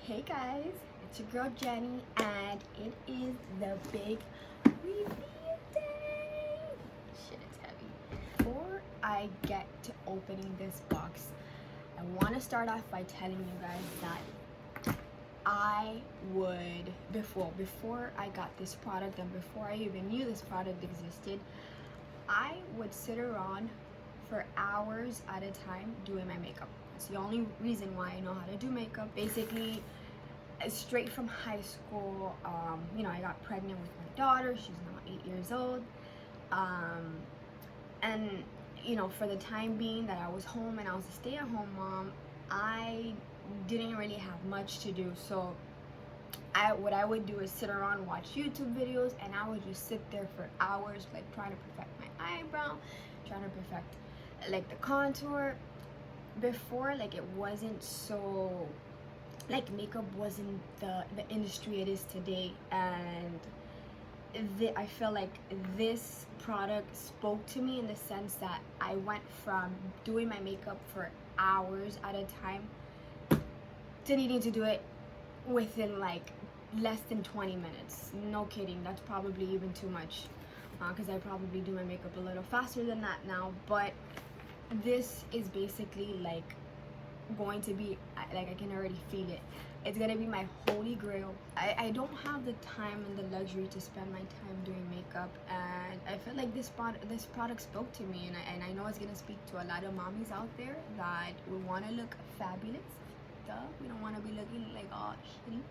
Hey guys, it's your girl Jenny, and it is the big reveal day. Shit, it's heavy. Before I get to opening this box, I want to start off by telling you guys that I would, before I got this product and before I even knew this product existed, I would sit around for hours at a time doing my makeup. It's the only reason why I know how to do makeup. Basically, straight from high school, I got pregnant with my daughter. She's now 8 years old. And for the time being that I was home and I was a stay-at-home mom, I didn't really have much to do. So what I would do is sit around, watch YouTube videos, and I would just sit there for hours, like trying to perfect my eyebrow, trying to perfect like the contour. Before, like, it wasn't so, like, makeup wasn't the industry it is today, and I feel like this product spoke to me in the sense that I went from doing my makeup for hours at a time to needing to do it within like less than 20 minutes. No kidding, that's probably even too much, because I probably do my makeup a little faster than that now. But this is basically like going to be like, I can already feel it. It's gonna be my holy grail. I don't have the time and the luxury to spend my time doing makeup, and I feel like this product spoke to me, and I know it's gonna speak to a lot of mommies out there that we want to look fabulous. Duh, we don't want to be looking like all shitty.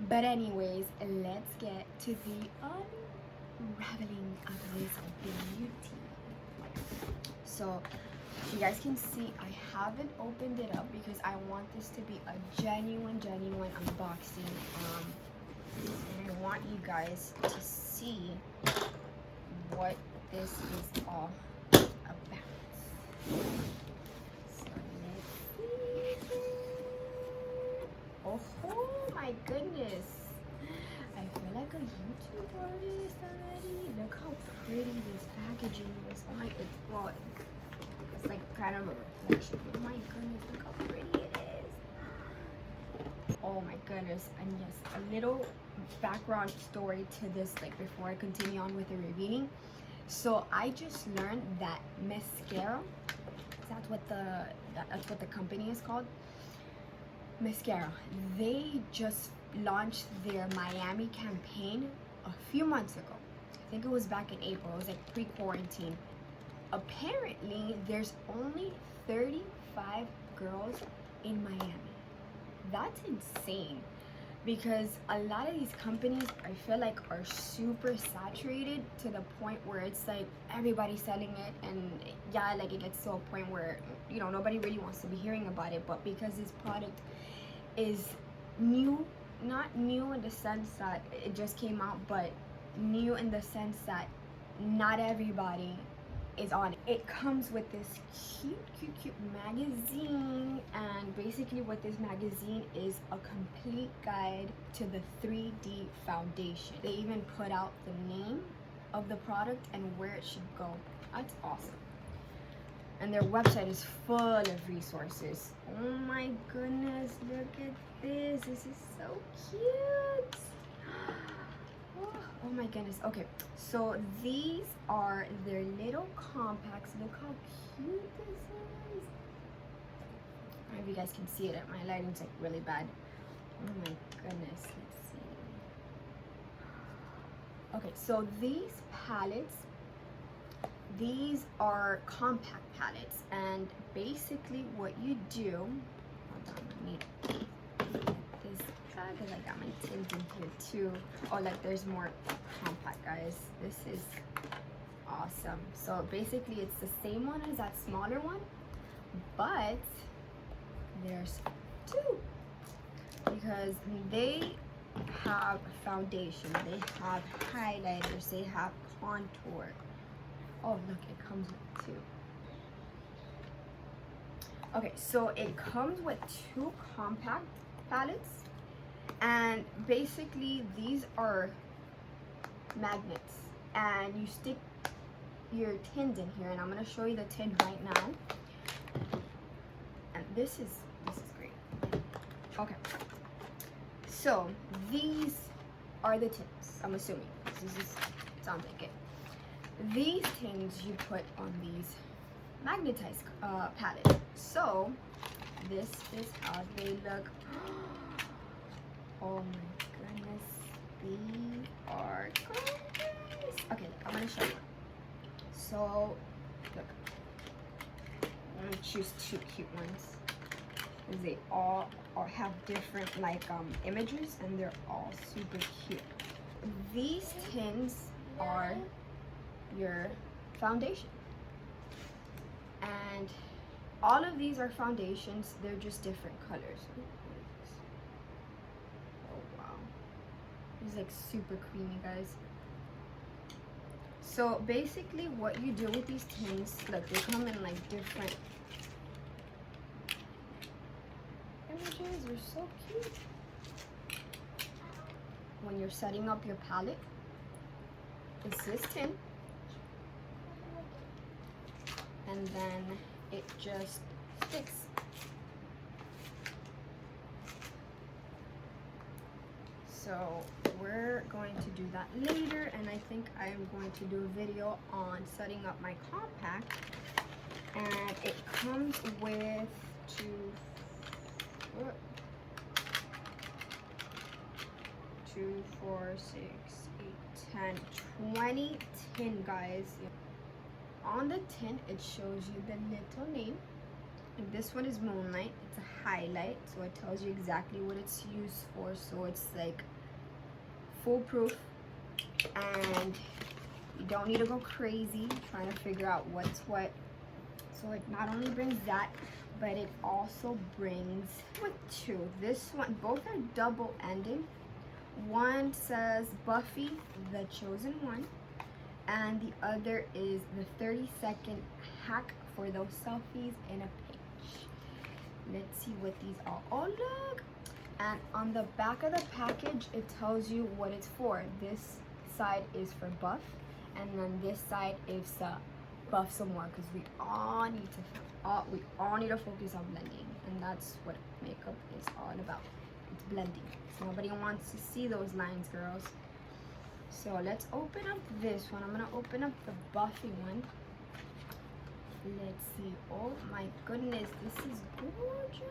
But anyways, let's get to the unraveling of this beauty. So you guys can see I haven't opened it up because I want this to be a genuine unboxing, and I want you guys to see what this is all about. So let's see. Oh my goodness, I feel like a YouTube artist already. Look how pretty this packaging is. Oh my, it's like kind of a reflection. Oh my goodness, look how pretty it is. Oh my goodness. And yes, a little background story to this, like, before I continue on with the revealing. So I just learned that Maskcara, that's what the company is called, Maskcara, they just launched their Miami campaign a few months ago. I think it was back in April. It was like pre-quarantine. Apparently there's only 35 girls in Miami. That's insane, because a lot of these companies, I feel like, are super saturated to the point where it's like everybody's selling it, and yeah, like, it gets to a point where nobody really wants to be hearing about it. But because this product is new, not new in the sense that it just came out, but new in the sense that not everybody is on it. It comes with this cute magazine, and basically what this magazine is a complete guide to the 3D foundation. They even put out the name of the product and where it should go. That's awesome. And their website is full of resources. Oh my goodness, look at this. This is so cute. Oh my goodness. Okay, so these are their little compacts. Look how cute this is. I don't know if you guys can see it. My lighting's like really bad. Oh my goodness. Let's see. Okay, so these palettes, these are compact palettes, and basically what you do, hold on, let me this, because I got my tins in here too. Oh, like, there's more compact, guys. This is awesome. So basically it's the same one as that smaller one, but there's two, because they have foundation, they have highlighters, they have contour. Oh, look, it comes with two. Okay, so it comes with two compact palettes, and basically these are magnets, and you stick your tins in here, and I'm going to show you the tin right now. And this is great. Okay, So these are the tints, I'm assuming. This is, sounds like it. These things you put on these magnetized palette. So this is how they look. Oh my goodness, these are gorgeous. Okay, look, I'm gonna show you. So look, I'm gonna choose two cute ones. They all have different images, and they're all super cute. These tins are your foundation, and all of these are foundations. They're just different colors. Oh wow, it's like super creamy, guys. So basically what you do with these tins, look, they come in like different images. They're so cute. When you're setting up your palette, it's this tin, and then it just sticks. So we're going to do that later, and I think I am going to do a video on setting up my compact. And it comes with 2, 4, 6, 8, 10, 20 tin, guys. On the tin, it shows you the little name. And this one is Moonlight. It's a highlight, so it tells you exactly what it's used for. So it's like foolproof, and you don't need to go crazy trying to figure out what's what. So it not only brings that, but it also brings with two. This one, both are double-ended. One says Buffy the Chosen One, and the other is the 30-second hack for those selfies in a pinch. Let's see what these are. Oh look! And on the back of the package, it tells you what it's for. This side is for buff, and then this side is buff some more, because we all need to focus on blending, and that's what makeup is all about. It's blending. So nobody wants to see those lines, girls. So let's open up this one. I'm gonna open up the Buffy one. Let's see. Oh my goodness, this is gorgeous.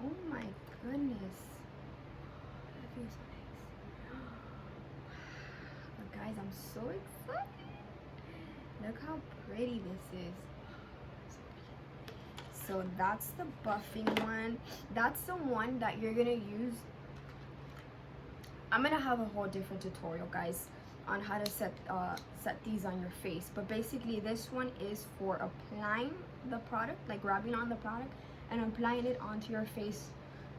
Oh my goodness. That feels so nice. But guys, I'm so excited. Look how pretty this is. So that's the buffing one. That's the one that you're gonna use. I'm gonna have a whole different tutorial, guys, on how to set these on your face. But basically, this one is for applying the product, like grabbing on the product and applying it onto your face,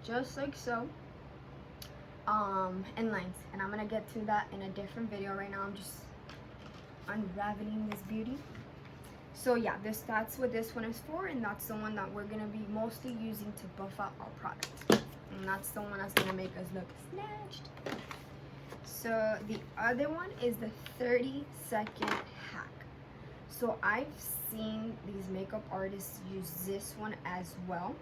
just like so, in lines. And I'm gonna get to that in a different video. Right now, I'm just unraveling this beauty. So yeah, that's what this one is for, and that's the one that we're gonna be mostly using to buff out our product. And that's the one that's gonna make us look snatched. So the other one is the 30-second hack. So I've seen these makeup artists use this one as well.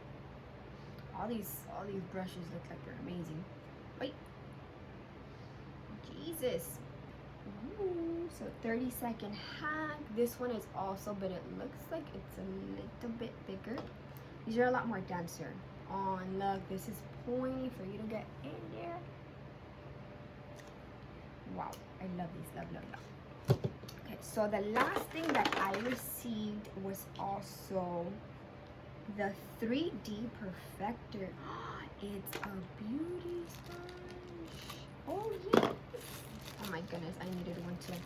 All these brushes look like they're amazing. Wait, Jesus. Ooh, so 30-second hack. This one is also, but it looks like it's a little bit bigger. These are a lot more denser. Oh, and look, this is pointy for you to get in there. Wow, I love these. Love. Okay, so the last thing that I received was also the 3D Perfector. It's a beauty sponge. Oh yes. Oh my goodness, I needed one too.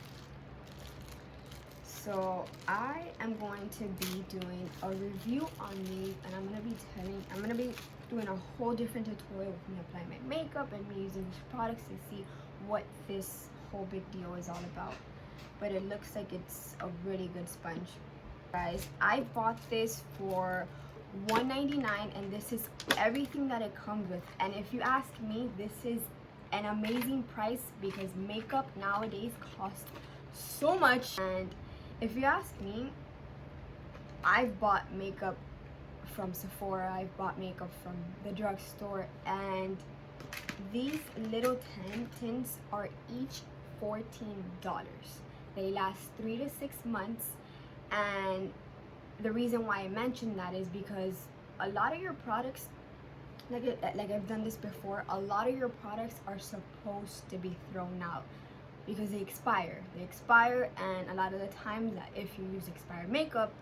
So I am going to be doing a review on these, and I'm gonna be doing a whole different tutorial with me applying my makeup and me using these products to see what this whole big deal is all about. But it looks like it's a really good sponge. Guys, I bought this for $1.99, and this is everything that it comes with. And if you ask me, this is an amazing price, because makeup nowadays costs so much. And if you ask me, I've bought makeup from Sephora, I've bought makeup from the drugstore, and these little tins are each $14. They last 3 to 6 months, and the reason why I mentioned that is because a lot of your products, like I've done this before, a lot of your products are supposed to be thrown out because they expire, and a lot of the times that if you use expired makeup,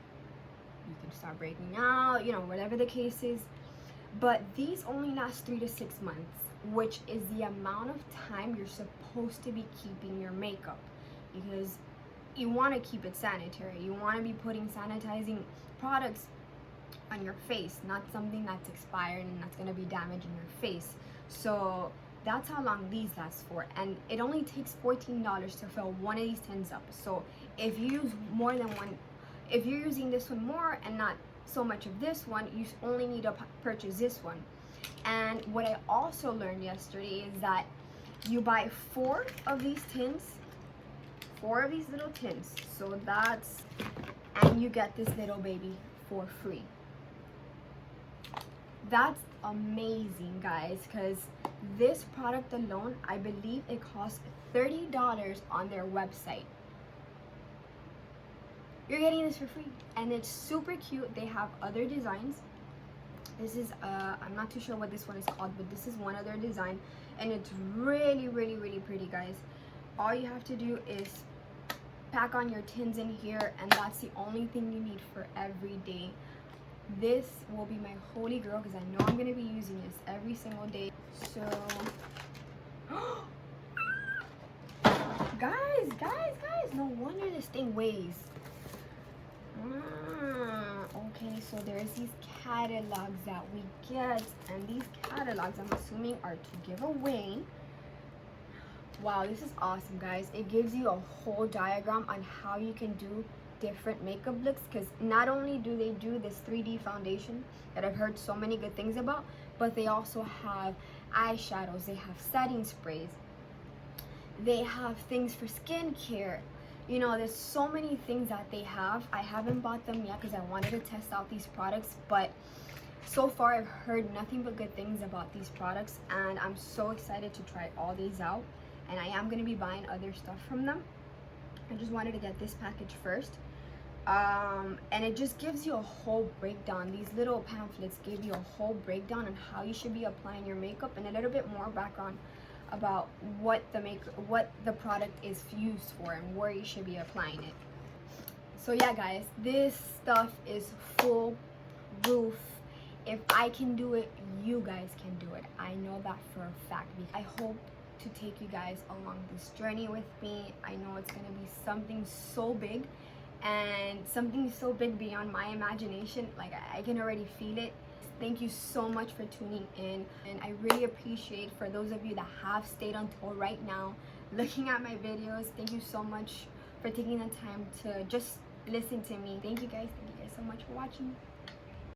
you can start breaking out, you know, whatever the case is. But these only last 3 to 6 months, which is the amount of time you're supposed to be keeping your makeup, because you want to keep it sanitary. You want to be putting sanitizing products on your face, not something that's expired and that's going to be damaging your face. So that's how long these last for, and it only takes $14 to fill one of these tins up. So if you use more than one, if you're using this one more and not so much of this one, you only need to purchase this one. And what I also learned yesterday is that you buy 4 of these tins, 4 of these little tins, so that's, and you get this little baby for free. That's amazing, guys, because this product alone, I believe it costs $30 on their website. You're getting this for free, and it's super cute. They have other designs. This is I'm not too sure what this one is called, but this is one other design, and it's really pretty, guys. All you have to do is pack on your tins in here, and that's the only thing you need for every day. This will be my holy grail because I know I'm gonna be using this every single day. So guys, no wonder this thing weighs. Okay, so there's these catalogs that we get, and these catalogs, I'm assuming, are to give away. Wow, this is awesome, guys. It gives you a whole diagram on how you can do different makeup looks, because not only do they do this 3D foundation that I've heard so many good things about, but they also have eyeshadows, they have setting sprays, they have things for skincare. You know, there's so many things that they have. I haven't bought them yet because I wanted to test out these products, but so far I've heard nothing but good things about these products, and I'm so excited to try all these out, and I am going to be buying other stuff from them. I just wanted to get this package first, and it just gives you a whole breakdown. These little pamphlets give you a whole breakdown on how you should be applying your makeup, and a little bit more background about what the product is used for and where you should be applying it. So yeah, guys, this stuff is full proof. If I can do it, you guys can do it. I know that for a fact. I hope to take you guys along this journey with me. I know it's gonna be something so big, and something so big beyond my imagination. Like, I can already feel it. Thank you so much for tuning in, and I really appreciate for those of you that have stayed until right now looking at my videos. Thank you so much for taking the time to just listen to me. Thank you guys so much for watching.